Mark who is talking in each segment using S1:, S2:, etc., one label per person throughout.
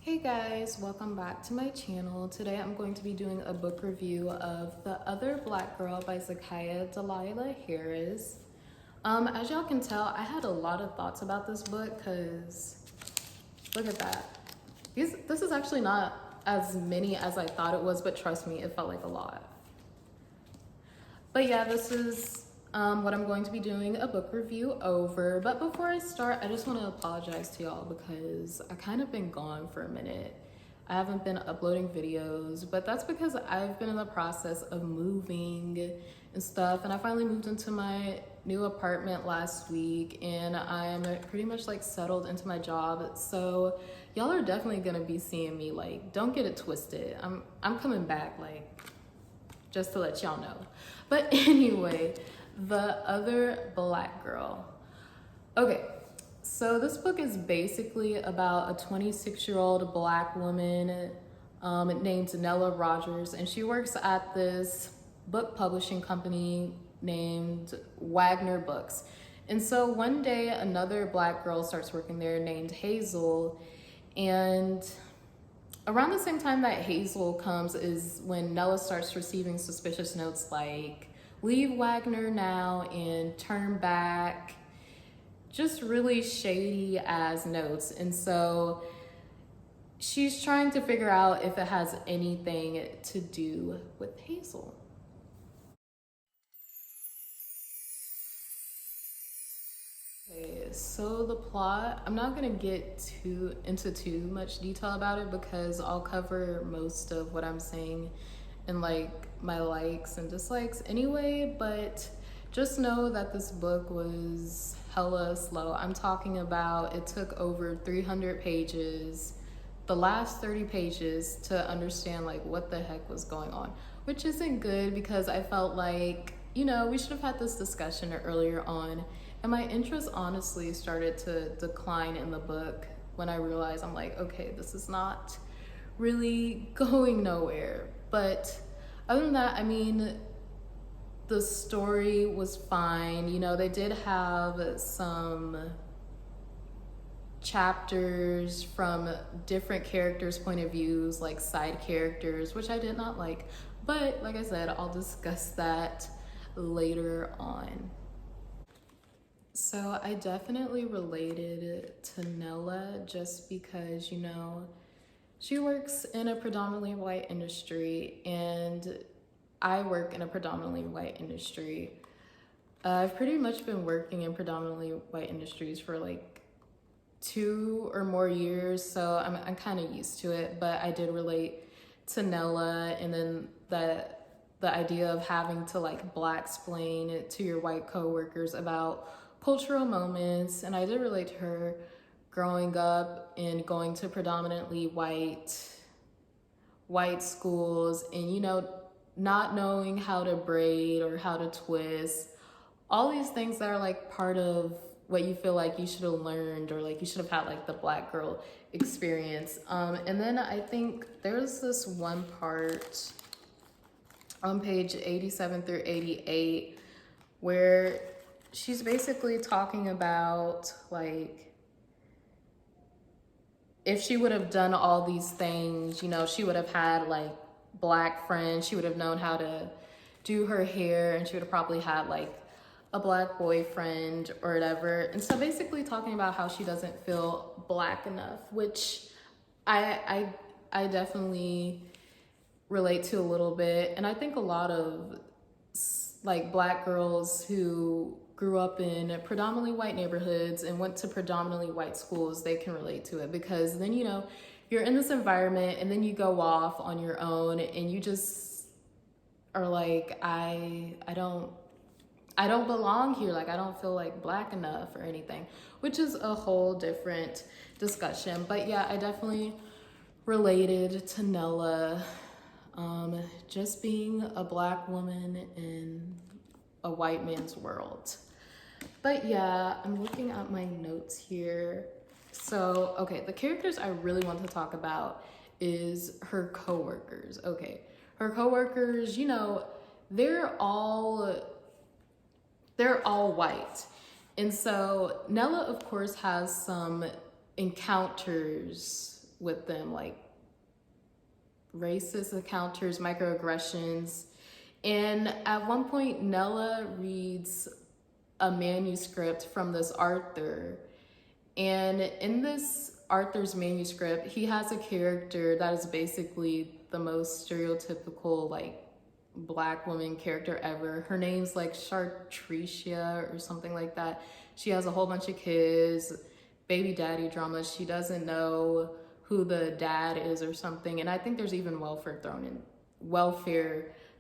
S1: Hey guys, welcome back to my channel. Today I'm going to be doing a book review of The Other Black Girl by Zakiya Dalila Harris. As y'all can tell, I had a lot of thoughts about this book because look at that. This is actually not as many as I thought it was, but trust me, it felt like a lot. But yeah, this is what I'm going to be doing a book review over. But before I start, I just want to apologize to y'all because I kind of been gone for a minute. I haven't been uploading videos, but that's because I've been in the process of moving and stuff. And I finally moved into my new apartment last week and I'm pretty much like settled into my job. So y'all are definitely gonna be seeing me, like, don't get it twisted. I'm coming back, like, just to let y'all know. But anyway, The Other Black Girl. Okay, so this book is basically about a 26-year-old black woman named Nella Rogers, and she works at this book publishing company named Wagner Books. And so one day another black girl starts working there named Hazel, and around the same time that Hazel comes is when Nella starts receiving suspicious notes like, leave Wagner now and turn back. Just really shady ass notes. And so she's trying to figure out if it has anything to do with Hazel. Okay, so the plot, I'm not gonna get into too much detail about it because I'll cover most of what I'm saying in like my likes and dislikes anyway, but just know that this book was hella slow. I'm talking about it took over 300 pages, the last 30 pages to understand like what the heck was going on, which isn't good because I felt like, you know, we should have had this discussion earlier on. And my interest honestly started to decline in the book when I realized I'm like, okay, this is not really going nowhere. But other than that, I mean, the story was fine. You know, they did have some chapters from different characters' point of views, like side characters, which I did not like. But like I said, I'll discuss that later on. So I definitely related to Nella just because, you know, she works in a predominantly white industry and I work in a predominantly white industry. I've pretty much been working in predominantly white industries for like 2 or more years, so I'm kind of used to it, but I did relate to Nella, and then the idea of having to like black-splain it to your white coworkers about cultural moments. And I did relate to her growing up and going to predominantly white schools and, you know, not knowing how to braid or how to twist, all these things that are like part of what you feel like you should have learned or like you should have had like the black girl experience. And then I think there's this one part on page 87 through 88 where she's basically talking about like, if she would have done all these things, you know, she would have had like black friends, she would have known how to do her hair, and she would have probably had like a black boyfriend or whatever. And so basically talking about how she doesn't feel black enough, which I definitely relate to a little bit. And I think a lot of like black girls who grew up in predominantly white neighborhoods and went to predominantly white schools, they can relate to it because then, you know, you're in this environment and then you go off on your own and you just are like, I don't belong here. Like, I don't feel like black enough or anything, which is a whole different discussion. But yeah, I definitely related to Nella, just being a black woman in a white man's world. But yeah, I'm looking at my notes here. So, okay, the characters I really want to talk about is her coworkers. Okay, her coworkers, you know, they're all white. And so Nella, of course, has some encounters with them, like racist encounters, microaggressions. And at one point, Nella reads a manuscript from this author. And in this Arthur's manuscript, he has a character that is basically the most stereotypical, like, Black woman character ever. Her name's like Chartricia or something like that. She has a whole bunch of kids, baby daddy drama. She doesn't know who the dad is or something. And I think there's even welfare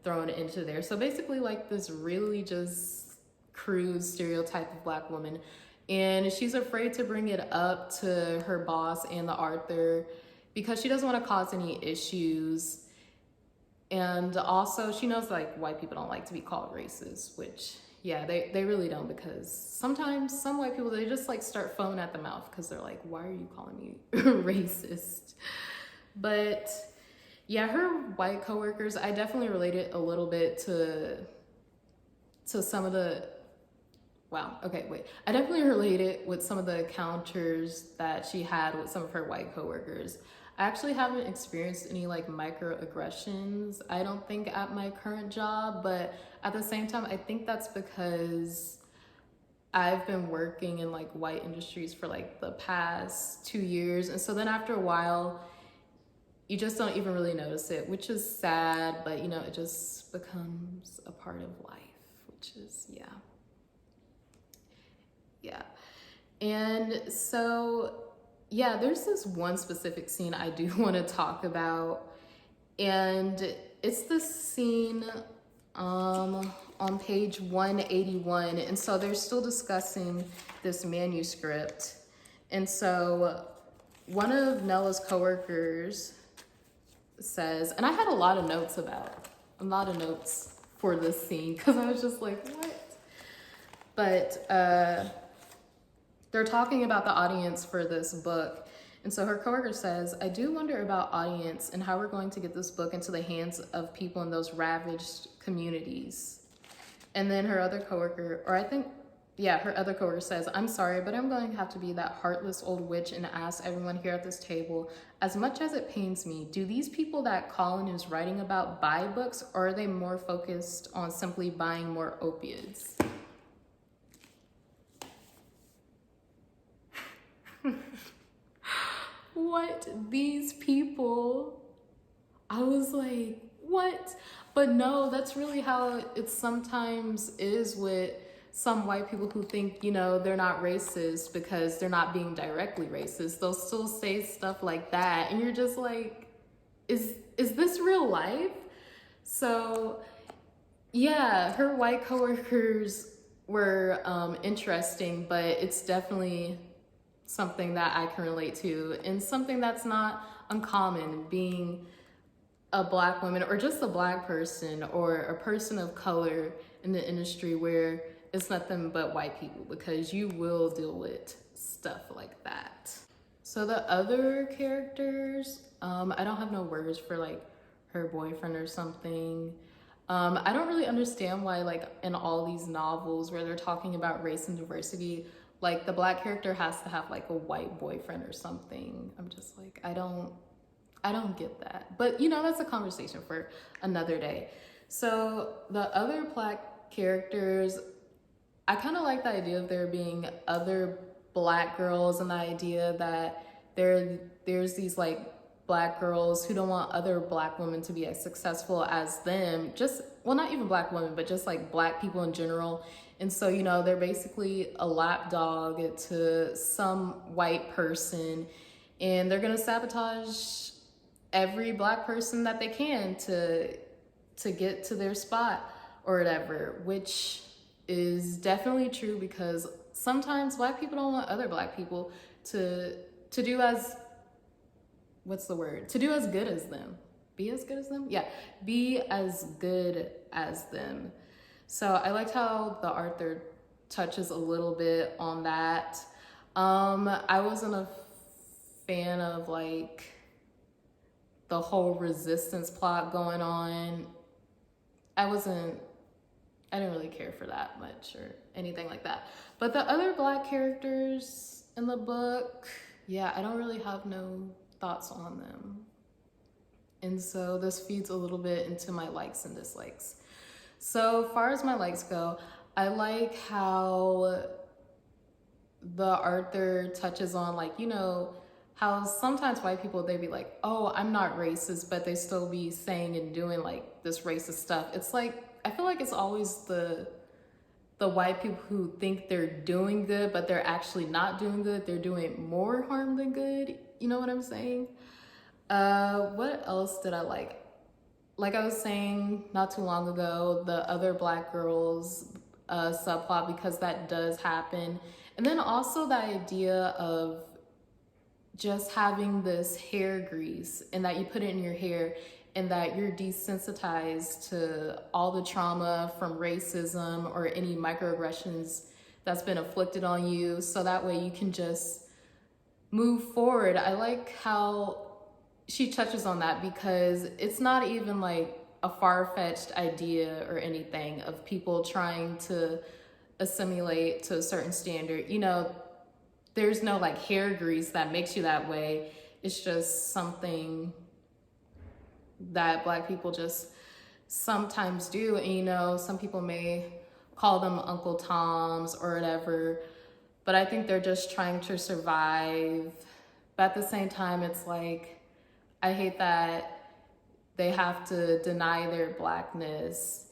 S1: thrown into there. So basically, like, this really just crude stereotype of Black woman. And she's afraid to bring it up to her boss and the author because she doesn't want to cause any issues. And also she knows, like, white people don't like to be called racist, which, yeah, they really don't, because sometimes some white people, they just like start foaming at the mouth because they're like, why are you calling me racist? But yeah, her white coworkers, I definitely related a little bit to some of the, wow, okay, wait. I definitely related with some of the encounters that she had with some of her white coworkers. I actually haven't experienced any like microaggressions, I don't think, at my current job, but at the same time, I think that's because I've been working in like white industries for like the past 2 years. And so then after a while, you just don't even really notice it, which is sad, but you know, it just becomes a part of life, which is, yeah. Yeah. And so, yeah, there's this one specific scene I do want to talk about, and it's the scene on page 181. And so they're still discussing this manuscript. And so one of Nella's coworkers says, and I had a lot of notes for this scene because I was just like, what? But they're talking about the audience for this book. And so her coworker says, I do wonder about audience and how we're going to get this book into the hands of people in those ravaged communities. And then her other coworker, her other coworker says, I'm sorry, but I'm going to have to be that heartless old witch and ask everyone here at this table, as much as it pains me, do these people that Colin is writing about buy books, or are they more focused on simply buying more opiates? What? These people? I was like, what? But no, that's really how it sometimes is with some white people who think, you know, they're not racist because they're not being directly racist. They'll still say stuff like that. And you're just like, is this real life? So yeah, her white coworkers were interesting, but it's definitely something that I can relate to, and something that's not uncommon, being a Black woman or just a Black person or a person of color in the industry where it's nothing but white people, because you will deal with stuff like that. So the other characters, I don't have no words for like her boyfriend or something. I don't really understand why, like, in all these novels where they're talking about race and diversity, like the Black character has to have like a white boyfriend or something. I'm just like, I don't get that. But you know, that's a conversation for another day. So the other Black characters, I kind of like the idea of there being other Black girls, and the idea that there's these like Black girls who don't want other Black women to be as successful as them. Just, well, not even Black women, but just like Black people in general. And so, you know, they're basically a lapdog to some white person, and they're gonna sabotage every Black person that they can to get to their spot or whatever, which is definitely true, because sometimes Black people don't want other Black people to do as, what's the word? To do as good as them. Be as good as them? Yeah, be as good as them. So I liked how the author touches a little bit on that. I wasn't a fan of like the whole resistance plot going on. I didn't really care for that much or anything like that. But the other Black characters in the book, yeah, I don't really have no thoughts on them. And so this feeds a little bit into my likes and dislikes. So far as my likes go, I like how the author touches on, like, you know, how sometimes white people, they be like, oh, I'm not racist, but they still be saying and doing like this racist stuff. It's like, I feel like it's always the white people who think they're doing good, but they're actually not doing good. They're doing more harm than good. You know what I'm saying? What else did I like? Like I was saying not too long ago, the other black girls subplot, because that does happen. And then also the idea of just having this hair grease and that you put it in your hair and that you're desensitized to all the trauma from racism or any microaggressions that's been afflicted on you, so that way you can just move forward. I like how she touches on that, because it's not even like a far-fetched idea or anything of people trying to assimilate to a certain standard. You know, there's no like hair grease that makes you that way. It's just something that black people just sometimes do. And you know, some people may call them Uncle Toms or whatever, but I think they're just trying to survive. But at the same time, it's like, I hate that they have to deny their blackness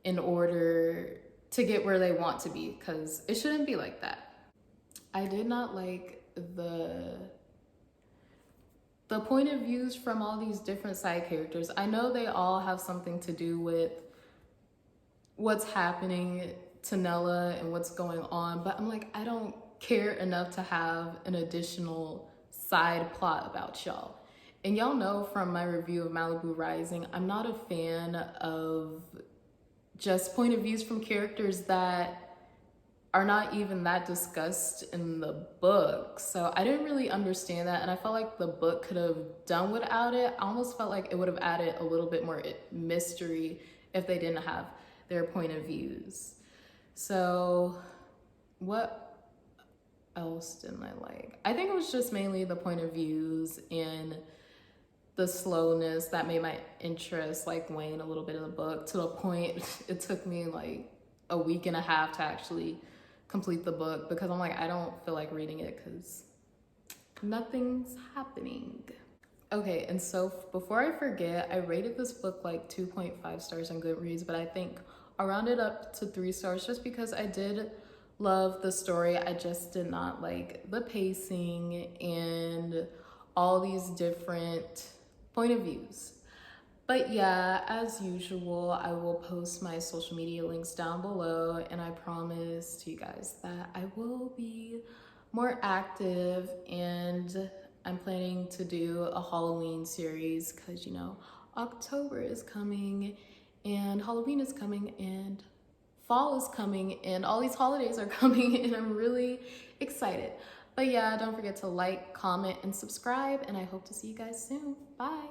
S1: in order to get where they want to be, because it shouldn't be like that. I did not like the point of views from all these different side characters. I know they all have something to do with what's happening to Nella and what's going on, but I'm like, I don't care enough to have an additional side plot about y'all. And y'all know from my review of Malibu Rising, I'm not a fan of just point of views from characters that are not even that discussed in the book. So I didn't really understand that, and I felt like the book could have done without it. I almost felt like it would have added a little bit more mystery if they didn't have their point of views. So what else didn't I like? I think it was just mainly the point of views and the slowness that made my interest like wane a little bit in the book, to the point it took me like a week and a half to actually complete the book, because I'm like, I don't feel like reading it because nothing's happening. Okay, and so before I forget, I rated this book like 2.5 stars on Goodreads, but I think I'll round it up to 3 stars just because I did love the story. I just did not like the pacing and all these different point of views. But yeah, as usual, I will post my social media links down below, and I promise to you guys that I will be more active, and I'm planning to do a Halloween series because, you know, October is coming and Halloween is coming and fall is coming and all these holidays are coming, and I'm really excited. But yeah, don't forget to like, comment, and subscribe, and I hope to see you guys soon. Bye.